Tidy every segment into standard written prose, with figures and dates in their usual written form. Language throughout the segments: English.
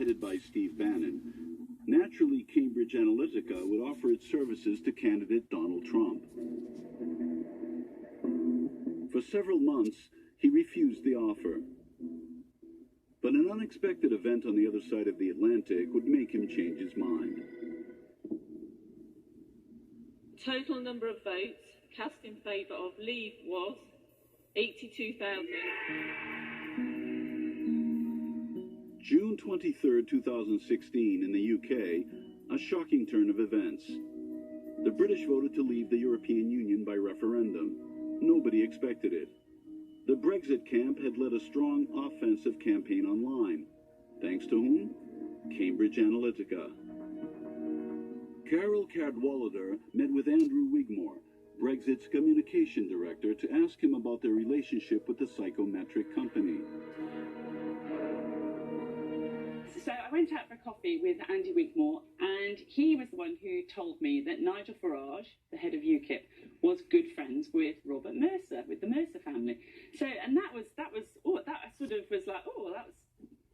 headed by Steve Bannon, naturally Cambridge Analytica would offer its services to candidate Donald Trump. For several months, he refused the offer. But an unexpected event on the other side of the Atlantic would make him change his mind. Total number of votes cast in favour of leave was 82,000. June 23, 2016, in the UK, a shocking turn of events. The British voted to leave the European Union by referendum. Nobody expected it. The Brexit camp had led a strong offensive campaign online. Thanks to whom? Cambridge Analytica. Carol Cadwallader met with Andrew Wigmore, Brexit's communication director, to ask him about their relationship with the psychometric company. So I went out for coffee with Andy Wigmore, and he was the one who told me that Nigel Farage, the head of UKIP, was good friends with Robert Mercer, with the Mercer family. So, and that sort of was like, oh, that was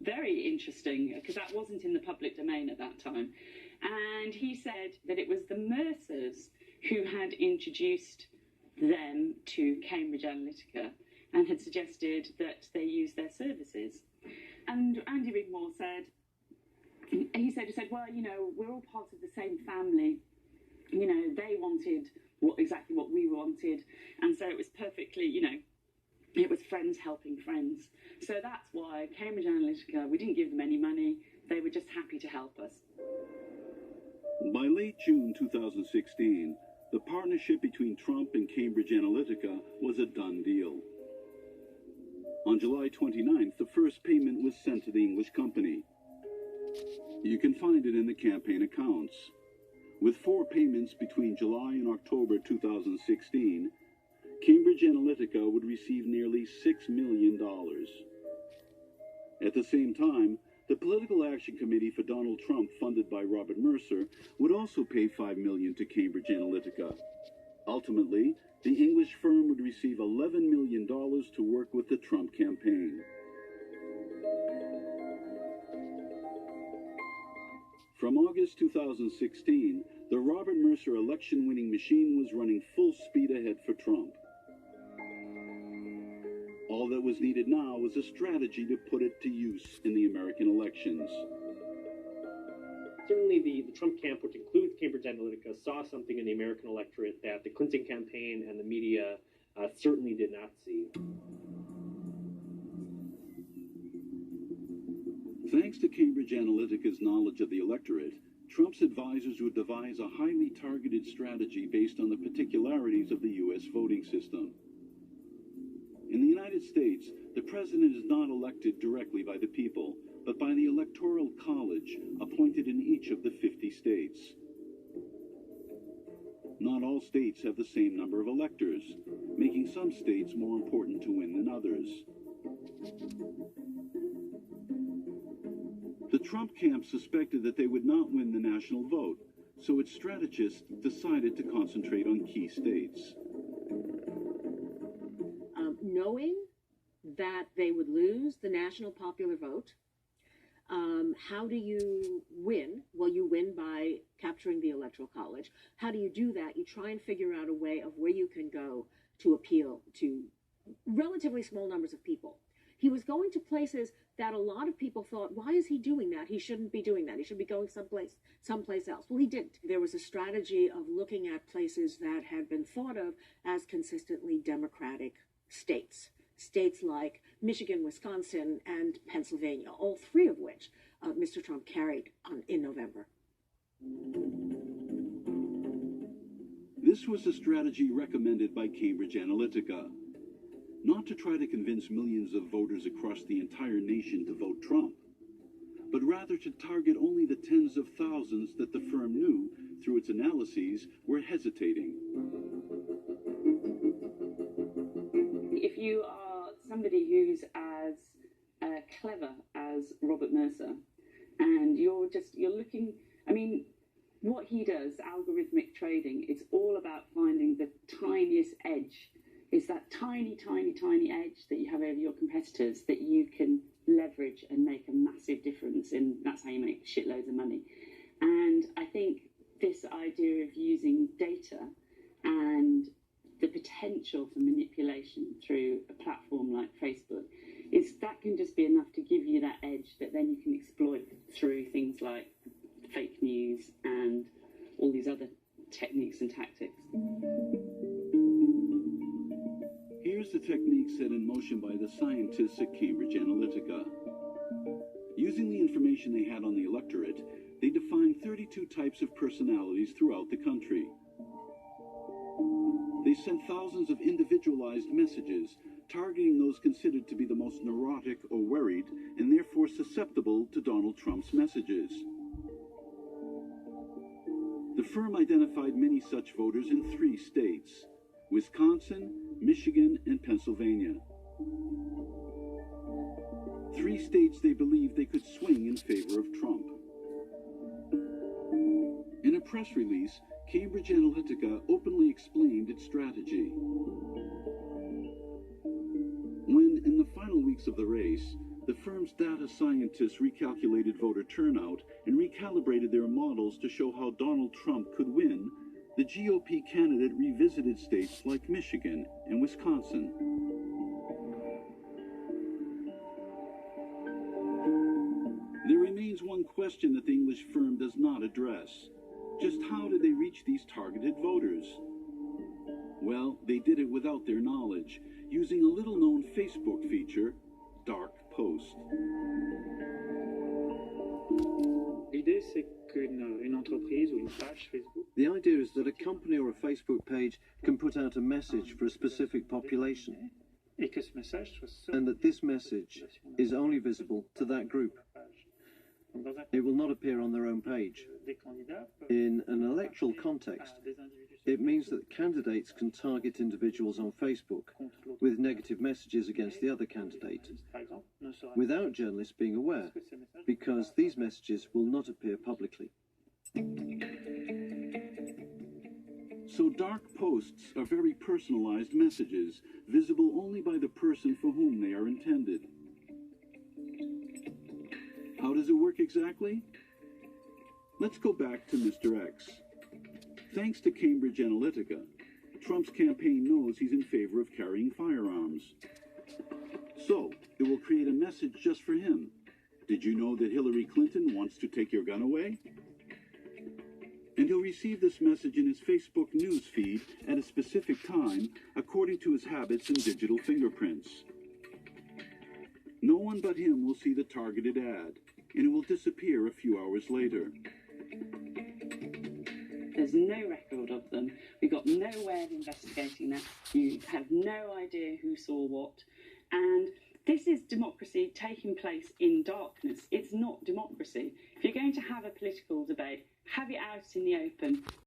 very interesting, because that wasn't in the public domain at that time. And he said that it was the Mercers who had introduced them to Cambridge Analytica and had suggested that they use their services. And Andy Wigmore said, he said, well, you know, we're all part of the same family. You know, they wanted exactly what we wanted. And so it was perfectly, you know, it was friends helping friends. So that's why Cambridge Analytica, we didn't give them any money. They were just happy to help us. By late June 2016, the partnership between Trump and Cambridge Analytica was a done deal. On July 29th, the first payment was sent to the English company. You can find it in the campaign accounts. With 4 payments between July and October 2016, Cambridge Analytica would receive nearly $6 million. At the same time, the Political Action Committee for Donald Trump, funded by Robert Mercer, would also pay $5 million to Cambridge Analytica. Ultimately, the English firm would receive $11 million to work with the Trump campaign. From August 2016, the Robert Mercer election-winning machine was running full speed ahead for Trump. All that was needed now was a strategy to put it to use in the American elections. Certainly the Trump camp, which includes Cambridge Analytica, saw something in the American electorate that the Clinton campaign and the media certainly did not see. Thanks to Cambridge Analytica's knowledge of the electorate, Trump's advisors would devise a highly targeted strategy based on the particularities of the U.S. voting system. In the United States, the president is not elected directly by the people, but by the Electoral College, appointed in each of the 50 states. Not all states have the same number of electors, making some states more important to win than others. The Trump camp suspected that they would not win the national vote, so its strategists decided to concentrate on key states. Knowing that they would lose the national popular vote, how do you win? Well, you win by capturing the Electoral College. How do you do that? You try and figure out a way of where you can go to appeal to relatively small numbers of people. He was going to places that a lot of people thought, why is he doing that? He shouldn't be doing that. He should be going someplace else. Well, he didn't. There was a strategy of looking at places that had been thought of as consistently Democratic states. States like Michigan, Wisconsin, and Pennsylvania, all 3 of which Mr. Trump carried in November. This was a strategy recommended by Cambridge Analytica. Not to try to convince millions of voters across the entire nation to vote Trump, but rather to target only the tens of thousands that the firm knew, through its analyses, were hesitating. If you are somebody who's as clever as Robert Mercer, and you're looking, I mean, what he does, algorithmic trading, it's all about finding the tiniest edge. It's that tiny, tiny, tiny edge that you have over your competitors that you can leverage and make a massive difference, and that's how you make shitloads of money. And I think this idea of using data and the potential for manipulation through a platform like Facebook is that can just be enough to give you that edge that then you can exploit through things like fake news and all these other techniques and tactics. Here's the technique set in motion by the scientists at Cambridge Analytica. Using the information they had on the electorate, they defined 32 types of personalities throughout the country. They sent thousands of individualized messages, targeting those considered to be the most neurotic or worried, and therefore susceptible to Donald Trump's messages. The firm identified many such voters in 3 states: Wisconsin, Michigan, and Pennsylvania. 3 states they believed they could swing in favor of Trump. In a press release, Cambridge Analytica openly explained its strategy. When, in the final weeks of the race, the firm's data scientists recalculated voter turnout and recalibrated their models to show how Donald Trump could win, the GOP candidate revisited states like Michigan and Wisconsin. There remains one question that the English firm does not address. Just how did they reach these targeted voters? Well, they did it without their knowledge, using a little-known Facebook feature, Dark Post. L'idée, c'est qu'une entreprise ou une page Facebook. The idea is that a company or a Facebook page can put out a message for a specific population, Et que ce message soit seul. and that this message is only visible to that group. Donc, dans un It will not appear on their own page. des candidats peuvent In an electoral context, des individus it means that candidates can target individuals on Facebook contre l'autre. with negative messages against the other candidate, Par exemple, ne sera without journalists being aware, que ces messages because these messages will not appear publicly. So dark posts are very personalized messages, visible only by the person for whom they are intended. How does it work exactly? Let's go back to Mr. X. Thanks to Cambridge Analytica, Trump's campaign knows he's in favor of carrying firearms. So, it will create a message just for him. Did you know that Hillary Clinton wants to take your gun away? And he'll receive this message in his Facebook news feed at a specific time, according to his habits and digital fingerprints. No one but him will see the targeted ad, and it will disappear a few hours later. There's no record of them. We got no way of investigating that. You have no idea who saw what. And this is democracy taking place in darkness. It's not democracy. If you're going to have a political debate, have it out in the open.